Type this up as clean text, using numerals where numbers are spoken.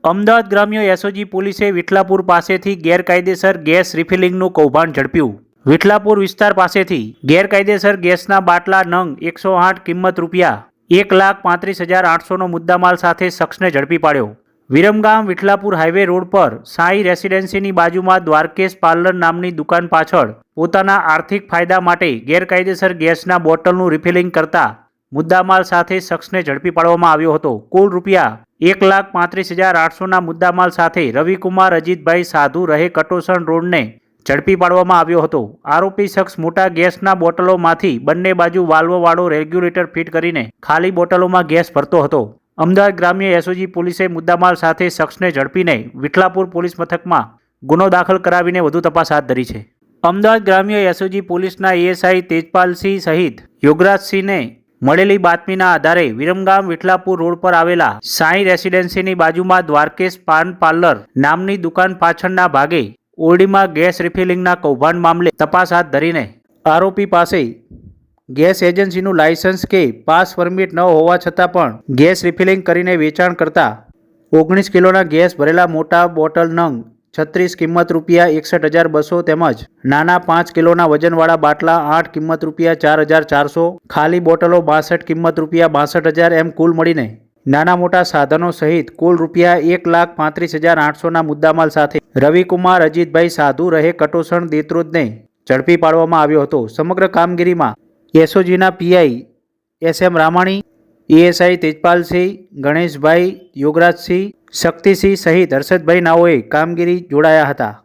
અમદાવાદ ગ્રામ્ય એસઓજી પોલીસે વિઠલાપુર પાસેથી ગેરકાયદેસર ગેસ રિફિલિંગનું કૌભાંડ ઝડપ્યું। વિઠલાપુર વિસ્તાર પાસેથી ગેરકાયદેસર ગેસના બાટલા નંગ 108 કિંમત ₹1,35,800નો મુદ્દામાલ સાથે શખ્સને ઝડપી પાડ્યો। વિરમગામ વિઠલાપુર હાઈવે રોડ પર સાંઈ રેસિડેન્સીની બાજુમાં દ્વારકેશ પાર્લર નામની દુકાન પાછળ પોતાના આર્થિક ફાયદા માટે ગેરકાયદેસર ગેસના બોટલનું રિફિલિંગ કરતા મુદ્દામાલ સાથે શખ્સને ઝડપી પાડવામાં આવ્યો હતો। કુલ ₹1,35,800ના મુદ્દામાલ સાથે રવિકુમાર અજીતભાઈ સાધુ રહે કટોસણ રોડને ઝડપી પાડવામાં આવ્યો હતો। આરોપી શખ્સ મોટા ગેસના બોટલોમાંથી બંને બાજુ વાલ્વવાળો રેગ્યુલેટર ફિટ કરીને ખાલી બોટલોમાં ગેસ ભરતો હતો। અમદાવાદ ગ્રામ્ય એસઓજી પોલીસે મુદ્દામાલ સાથે શખ્સને ઝડપીને વિઠલાપુર પોલીસ મથકમાં ગુનો દાખલ કરાવીને વધુ તપાસ હાથ ધરી છે। અમદાવાદ ગ્રામ્ય એસઓજી પોલીસના એએસઆઈ તેજપાલસિંહ સહિત યોગરાજસિંહને મળેલી બાતમીના આધારે વિરમગામ વિઠલાપુર રોડ પર આવેલા સાંઈ રેસિડેન્સીની બાજુમાં દ્વારકેશ પાન પાર્લર નામની દુકાન પાછળના ભાગે ઓરડીમાં ગેસ રિફિલિંગના કૌભાંડ મામલે તપાસ હાથ ધરીને આરોપી પાસે ગેસ એજન્સીનું લાયસન્સ કે પાસ પરમિટ ન હોવા છતાં પણ ગેસ રિફિલિંગ કરીને વેચાણ કરતા 19 કિલોના ગેસ ભરેલા મોટા બોટલ નંગ 36 કિંમત ₹61,200 તેમજ નાના 5 કિલોના વજનવાળા બાટલા 8 કિંમત ₹4,400, ખાલી બોટલો 62 કિંમત ₹62,000 એમ કુલ મળીને નાના મોટા સાધનો સહિત કુલ ₹1,35,800ના મુદ્દામાલ સાથે રવિકુમાર અજીતભાઈ સાધુ રહે કટોસણ દેત્રોદને ઝડપી પાડવામાં આવ્યો હતો। સમગ્ર કામગીરીમાં એસઓજીના પીઆઈ SM રામાણી, એએસઆઈ તેજપાલસિંહ, ગણેશભાઈ, યોગરાજસિંહ, શક્તિસિંહ સહિત હર્ષદભાઈ નાઓએ કામગીરી જોડાયા હતા।